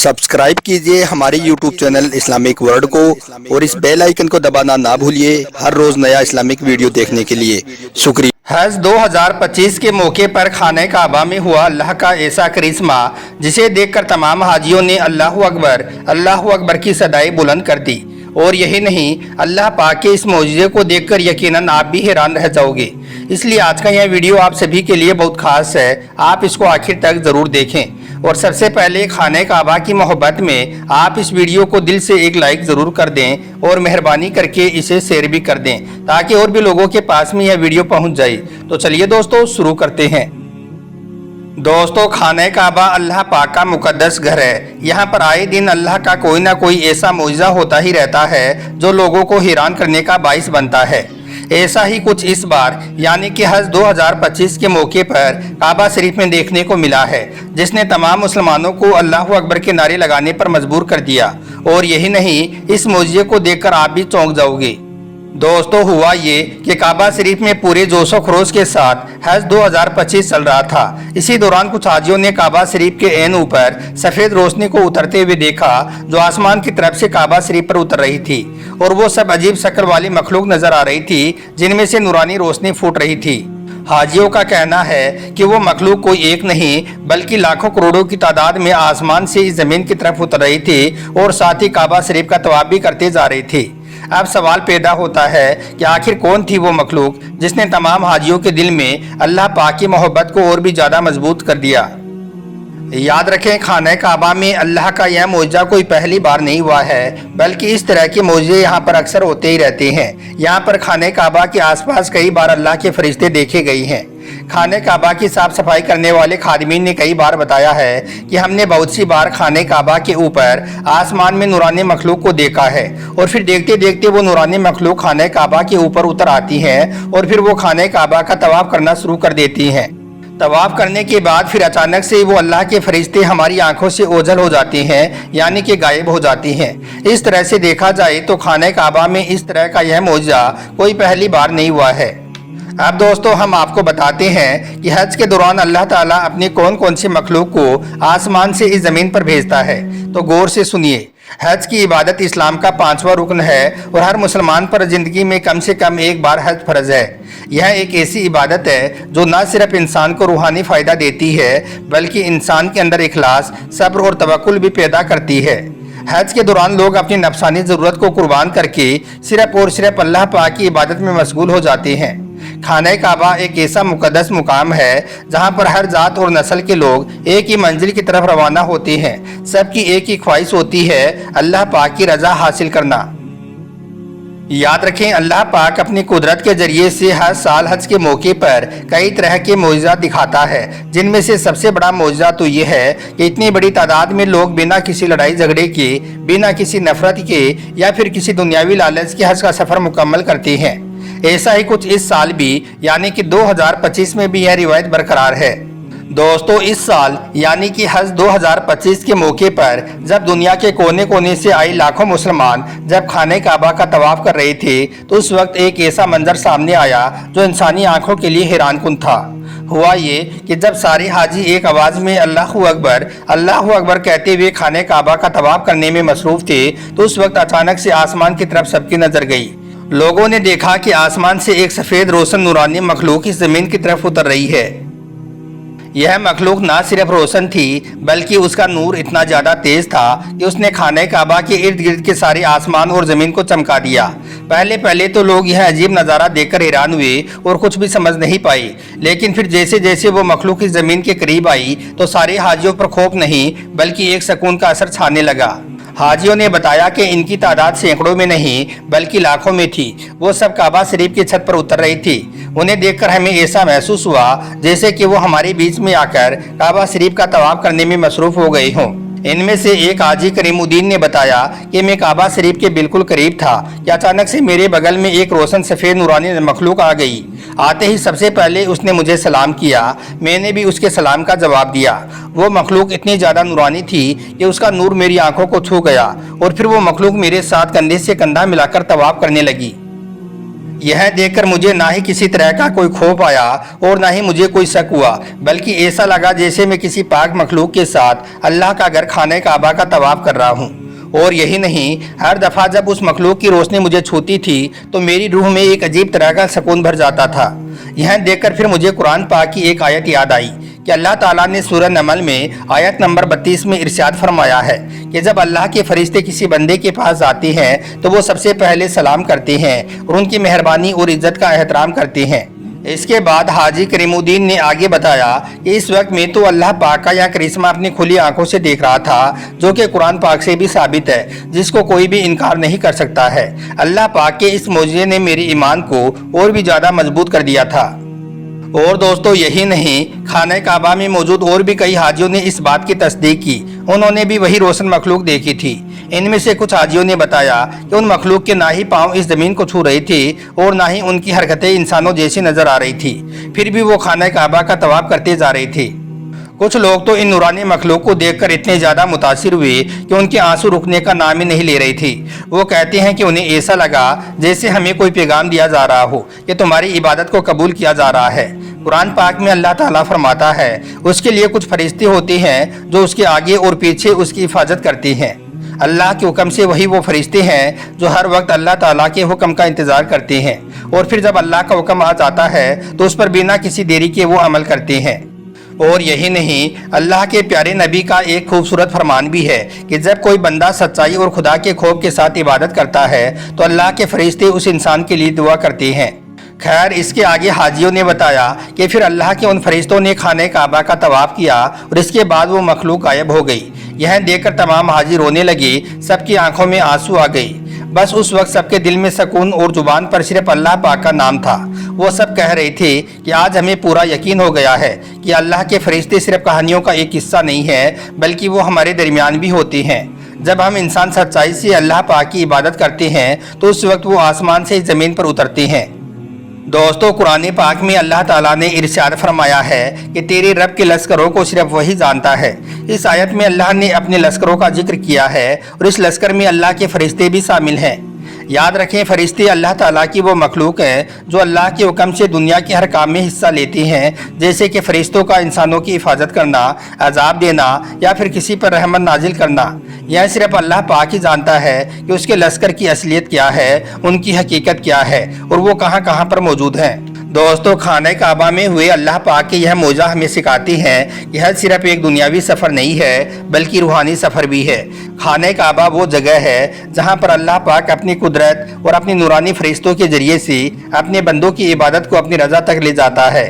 Subscribe कीजिए हमारे YouTube channel Islamic world को और इस बेल आइकन को दबाना ना भूलिए हर रोज नया इस्लामिक वीडियो देखने के लिए। शुक्रिया। हज 2025 के मौके पर खाने काबा में हुआ अल्लाह का ऐसा करिश्मा जिसे देखकर तमाम हाजियों ने अल्लाह अकबर की सदाएं बुलंद कर दी। और यही नहीं, अल्लाह पाक के इस मौजूदे को देखकर यकीनन आप भी हैरान रह जाओगे। इसलिए आज का यह वीडियो आप सभी के लिए बहुत खास है, आप इसको आखिर तक ज़रूर देखें। और सबसे पहले खाने काबा की मोहब्बत में आप इस वीडियो को दिल से एक लाइक ज़रूर कर दें और मेहरबानी करके इसे शेयर भी कर दें ताकि और भी लोगों के पास में यह वीडियो पहुंच जाए। तो चलिए दोस्तों शुरू करते हैं। दोस्तों, खाने काबा अल्लाह पाक का मुकद्दस घर है। यहाँ पर आए दिन अल्लाह का कोई ना कोई ऐसा मुआजिज़ा होता ही रहता है जो लोगों को हैरान करने का बाइस बनता है। ऐसा ही कुछ इस बार यानी कि हज 2025 के मौके पर काबा शरीफ में देखने को मिला है, जिसने तमाम मुसलमानों को अल्लाह अकबर के नारे लगाने पर मजबूर कर दिया। और यही नहीं, इस मौजूदे को देखकर आप भी चौंक जाओगे। दोस्तों, हुआ ये कि काबा शरीफ में पूरे जोशो खरोश के साथ हज 2025 चल रहा था। इसी दौरान कुछ हाजियों ने काबा शरीफ के ऐन ऊपर सफ़ेद रोशनी को उतरते हुए देखा जो आसमान की तरफ से काबा शरीफ पर उतर रही थी। और वो सब अजीब शक्ल वाली मखलूक नजर आ रही थी जिनमें से नूरानी रोशनी फूट रही थी। हाजियों का कहना है कि वो मखलूक कोई एक नहीं बल्कि लाखों करोड़ों की तादाद में आसमान से इस जमीन की तरफ उतर रही थी और साथ ही काबा शरीफ का तवाफ भी करते जा रही थी। अब सवाल पैदा होता है कि आखिर कौन थी वो मखलूक जिसने तमाम हाजियों के दिल में अल्लाह पाक की मोहब्बत को और भी ज़्यादा मजबूत कर दिया। याद रखें, खाने काबा में अल्लाह का यह मौजूदा कोई पहली बार नहीं हुआ है बल्कि इस तरह के मौजूदे यहाँ पर अक्सर होते ही रहते हैं। यहाँ पर खाने काबा के आसपास कई बार अल्लाह के फरिश्ते देखे गए हैं। खाने काबा की साफ सफाई करने वाले खादिमीन ने कई बार बताया है कि हमने बहुत सी बार खाने काबा के ऊपर आसमान में नूरानी मखलूक को देखा है और फिर देखते देखते वो नूरानी मखलूक खाने काबा के ऊपर उतर आती हैं और फिर वो खाने काबा का तवाफ करना शुरू कर देती हैं। तवाफ करने के बाद फिर अचानक से वो अल्लाह के फरिश्ते हमारी आंखों से ओझल हो जाते हैं यानी कि गायब हो जाती हैं। इस तरह से देखा जाए तो खाने काबा में इस तरह का यह मौजूदा कोई पहली बार नहीं हुआ है। अब दोस्तों, हम आपको बताते हैं कि हज के दौरान अल्लाह ताला अपनी कौन कौन सी मखलूक को आसमान से इस ज़मीन पर भेजता है। तो गौर से सुनिए। हज की इबादत इस्लाम का 5वां रुकन है और हर मुसलमान पर ज़िंदगी में कम से कम एक बार हज फ़र्ज है। यह एक ऐसी इबादत है जो न सिर्फ इंसान को रूहानी फ़ायदा देती है बल्कि इंसान के अंदर इखलास, सब्र और तवक्कुल भी पैदा करती है। हज के दौरान लोग अपनी नफसानी ज़रूरत को कुर्बान करके सिर्फ और सिर्फ अल्लाह पाक की इबादत में मशगूल हो जाते हैं। खाने काबा एक ऐसा मुकद्दस मुकाम है जहां पर हर जात और नस्ल के लोग एक ही मंजिल की तरफ रवाना होते हैं। सबकी एक ही ख्वाहिश होती है, अल्लाह पाक की रजा हासिल करना। याद रखें, अल्लाह पाक अपनी कुदरत के जरिए से हर साल हज के मौके पर कई तरह के मौजूदा दिखाता है, जिनमें से सबसे बड़ा मौजूदा तो ये है कि इतनी बड़ी तादाद में लोग बिना किसी लड़ाई झगड़े के, बिना किसी नफरत के या फिर किसी दुनियावी लालच के हज का सफ़र मुकम्मल करते हैं। ऐसा ही कुछ इस साल भी यानी कि 2025 में भी यह रिवायत बरकरार है। दोस्तों, इस साल यानी कि हज 2025 के मौके पर जब दुनिया के कोने कोने से आई लाखों मुसलमान जब खाने काबा का तवाफ कर रहे थे तो उस वक्त एक ऐसा मंजर सामने आया जो इंसानी आंखों के लिए हैरानकुन था। हुआ ये कि जब सारे हाजी एक आवाज़ में अल्लाह अकबर कहते हुए खाने काबा का तवाफ करने में मसरूफ थे तो उस वक्त अचानक से आसमान की तरफ सबकी नजर गई। लोगों ने देखा कि आसमान से एक सफ़ेद रोशन नूरानी मखलूक इस ज़मीन की तरफ उतर रही है। यह मखलूक ना सिर्फ रोशन थी बल्कि उसका नूर इतना ज़्यादा तेज़ था कि उसने खाने काबा के इर्द गिर्द के सारे आसमान और ज़मीन को चमका दिया। पहले तो लोग यह अजीब नज़ारा देखकर हैरान हुए और कुछ भी समझ नहीं पाए, लेकिन फिर जैसे जैसे वो मखलूक इस ज़मीन के करीब आई तो सारे हाजियों पर खौफ नहीं बल्कि एक सुकून का असर छाने लगा। हाजियों ने बताया कि इनकी तादाद सैकड़ों में नहीं बल्कि लाखों में थी। वो सब काबा शरीफ की छत पर उतर रही थी। उन्हें देखकर हमें ऐसा महसूस हुआ जैसे कि वो हमारे बीच में आकर काबा शरीफ का तवाफ करने में मसरूफ़ हो गए हों। इनमें से एक हाजी करीमुद्दीन ने बताया कि मैं काबा शरीफ के बिल्कुल करीब था कि अचानक से मेरे बगल में एक रोशन सफ़ेद नूरानी मखलूक आ गई। आते ही सबसे पहले उसने मुझे सलाम किया, मैंने भी उसके सलाम का जवाब दिया। वो मखलूक इतनी ज़्यादा नूरानी थी कि उसका नूर मेरी आंखों को छू गया और फिर वो मखलूक मेरे साथ कंधे से कंधा मिलाकर तवाफ करने लगी। यह देखकर मुझे ना ही किसी तरह का कोई खौफ आया और ना ही मुझे कोई शक हुआ, बल्कि ऐसा लगा जैसे मैं किसी पाक मखलूक के साथ अल्लाह का घर खाने काबा का तवाफ कर रहा हूँ। और यही नहीं, हर दफ़ा जब उस मखलूक की रोशनी मुझे छूती थी तो मेरी रूह में एक अजीब तरह का सुकून भर जाता था। यह देखकर फिर मुझे कुरान पाक की एक आयत याद आई कि अल्लाह ताला ने सूरह नमल में आयत नंबर 32 में इरशाद फरमाया है कि जब अल्लाह के फरिश्ते किसी बंदे के पास आते हैं तो वो सबसे पहले सलाम करते हैं और उनकी मेहरबानी और इज्जत का एहतराम करते हैं। इसके बाद हाजी करीमुद्दीन ने आगे बताया कि इस वक्त मैं तो अल्लाह पाक का यह करिश्मा अपनी खुली आंखों से देख रहा था, जो कि कुरान पाक से भी साबित है, जिसको कोई भी इनकार नहीं कर सकता है। अल्लाह पाक के इस मौजज़े ने मेरे ईमान को और भी ज़्यादा मजबूत कर दिया था। और दोस्तों यही नहीं, खाने काबा में मौजूद और भी कई हाजियों ने इस बात की तस्दीक की, उन्होंने भी वही रोशन मखलूक देखी थी। इनमें से कुछ हाजियों ने बताया कि उन मखलूक के ना ही पाँव इस ज़मीन को छू रही थी और ना ही उनकी हरकतें इंसानों जैसी नज़र आ रही थी, फिर भी वो खाने काबा का तवाफ करते जा रही थी। कुछ लोग तो इन नूरानी मखलूक को देखकर इतने ज़्यादा मुतासिर हुए कि उनके आंसू रुकने का नाम ही नहीं ले रही थी। वो कहते हैं कि उन्हें ऐसा लगा जैसे हमें कोई पैगाम दिया जा रहा हो कि तुम्हारी इबादत को कबूल किया जा रहा है। कुरान पाक में अल्लाह ताला फरमाता है उसके लिए कुछ फरिश्ते होते हैं जो उसके आगे और पीछे उसकी हिफाजत करते हैं। अल्लाह के हुक्म से वही वो फरिश्ते हैं जो हर वक्त अल्लाह ताला के हुक्म का इंतज़ार करते हैं, और फिर जब अल्लाह का हुक्म आ जाता है तो उस पर बिना किसी देरी के वो अमल करते हैं। और यही नहीं, अल्लाह के प्यारे नबी का एक खूबसूरत फरमान भी है कि जब कोई बंदा सच्चाई और खुदा के खौफ के साथ इबादत करता है तो अल्लाह के फरिश्ते उस इंसान के लिए दुआ करते हैं। खैर, इसके आगे हाजियों ने बताया कि फिर अल्लाह के उन फरिश्तों ने खाने काबा का तवाफ किया और इसके बाद वो मखलूक गायब हो गई। यह देखकर तमाम हाजी रोने लगे, सबकी आंखों में आंसू आ गई। बस उस वक्त सबके दिल में सुकून और जुबान पर सिर्फ अल्लाह पाक का नाम था। वो सब कह रहे थे कि आज हमें पूरा यकीन हो गया है कि अल्लाह के फरिश्ते सिर्फ कहानियों का एक हिस्सा नहीं है, बल्कि वो हमारे दरमियान भी होते हैं। जब हम इंसान सच्चाई से अल्लाह पाक की इबादत करते हैं तो उस वक्त वो आसमान से ज़मीन पर उतरते हैं। दोस्तों, कुरान पाक में अल्लाह ताला ने इरशाद फरमाया है कि तेरे रब के लश्करों को सिर्फ वही जानता है। इस आयत में अल्लाह ने अपने लश्करों का जिक्र किया है और इस लश्कर में अल्लाह के फरिश्ते भी शामिल हैं। याद रखें, फरिश्ते अल्लाह ताला की वो मखलूक हैं जो अल्लाह के हुक्म से दुनिया के हर काम में हिस्सा लेती हैं, जैसे कि फरिश्तों का इंसानों की हिफाजत करना, अजाब देना या फिर किसी पर रहमत नाजिल करना। यह सिर्फ अल्लाह पाक ही जानता है कि उसके लश्कर की असलियत क्या है, उनकी हकीकत क्या है और वो कहाँ कहाँ पर मौजूद हैं। दोस्तों, खाने काबा में हुए अल्लाह पाक की यह मौजा हमें सिखाती है कि हज सिर्फ एक दुनियावी सफ़र नहीं है, बल्कि रूहानी सफ़र भी है। खाने काबा वो जगह है जहां पर अल्लाह पाक अपनी कुदरत और अपनी नूरानी फरिश्तों के जरिए से अपने बंदों की इबादत को अपनी रज़ा तक ले जाता है।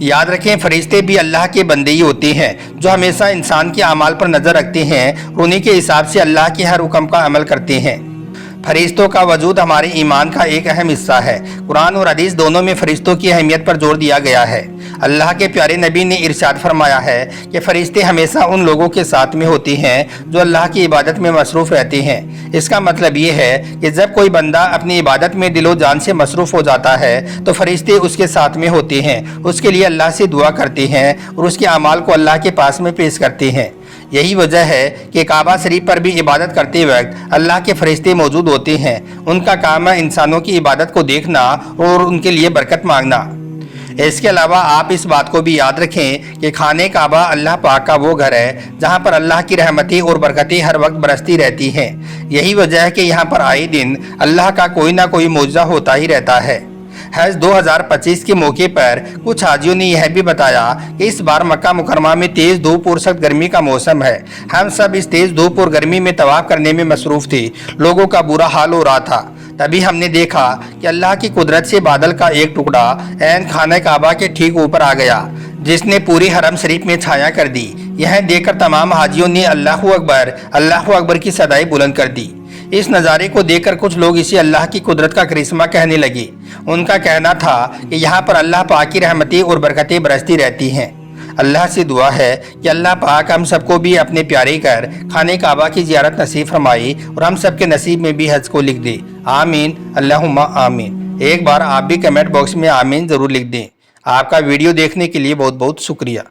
याद रखें, फरिश्ते भी अल्लाह के बंदे ही होते हैं जो हमेशा इंसान के अमाल पर नज़र रखते हैं, उन्हीं के हिसाब से अल्लाह के हर हुक्म का अमल करते हैं। फरिश्तों का वजूद हमारे ईमान का एक अहम हिस्सा है। कुरान और हदीस दोनों में फरिश्तों की अहमियत पर जोर दिया गया है। अल्लाह के प्यारे नबी ने इरशाद फरमाया है कि फरिश्ते हमेशा उन लोगों के साथ में होते हैं जो अल्लाह की इबादत में मसरूफ़ रहते हैं। इसका मतलब ये है कि जब कोई बंदा अपनी इबादत में दिलो जान से मसरूफ़ हो जाता है तो फरिश्ते उसके साथ में होते हैं, उसके लिए अल्लाह से दुआ करते हैं और उसके अमाल को अल्लाह के पास में पेश करते हैं। यही वजह है कि काबा शरीफ पर भी इबादत करते वक्त अल्लाह के फरिश्ते मौजूद होते हैं। उनका काम है इंसानों की इबादत को देखना और उनके लिए बरकत मांगना। इसके अलावा आप इस बात को भी याद रखें कि खाने काबा अल्लाह पाक का वो घर है जहां पर अल्लाह की रहमतें और बरकतें हर वक्त बरसती रहती हैं। यही वजह है कि यहाँ पर आए दिन अल्लाह का कोई ना कोई मौजज़ा होता ही रहता है। हज 2025 के मौके पर कुछ हाजियों ने यह भी बताया कि इस बार मक्का मुकरमा में तेज़ धूप और सख्त गर्मी का मौसम है। हम सब इस तेज़ धूप और गर्मी में तवाफ करने में मसरूफ़ थे, लोगों का बुरा हाल हो रहा था। तभी हमने देखा कि अल्लाह की कुदरत से बादल का एक टुकड़ा ऐन खाने काबा के ठीक ऊपर आ गया, जिसने पूरी हरम शरीफ में छाया कर दी। यह देखकर तमाम हाजियों ने अल्लाहु अकबर की सदाई बुलंद कर दी। इस नज़ारे को देखकर कुछ लोग इसे अल्लाह की कुदरत का करिश्मा कहने लगे। उनका कहना था कि यहाँ पर अल्लाह पाक की रहमतें और बरकतें बरसती रहती हैं। अल्लाह से दुआ है कि अल्लाह पाक हम सबको भी अपने प्यारे घर खाने काबा की ज़ियारत नसीब फरमाए और हम सब के नसीब में भी हज को लिख दे। आमीन, अल्लाहुम्मा आमीन। एक बार आप भी कमेंट बॉक्स में आमीन ज़रूर लिख दें। आपका वीडियो देखने के लिए बहुत बहुत शुक्रिया।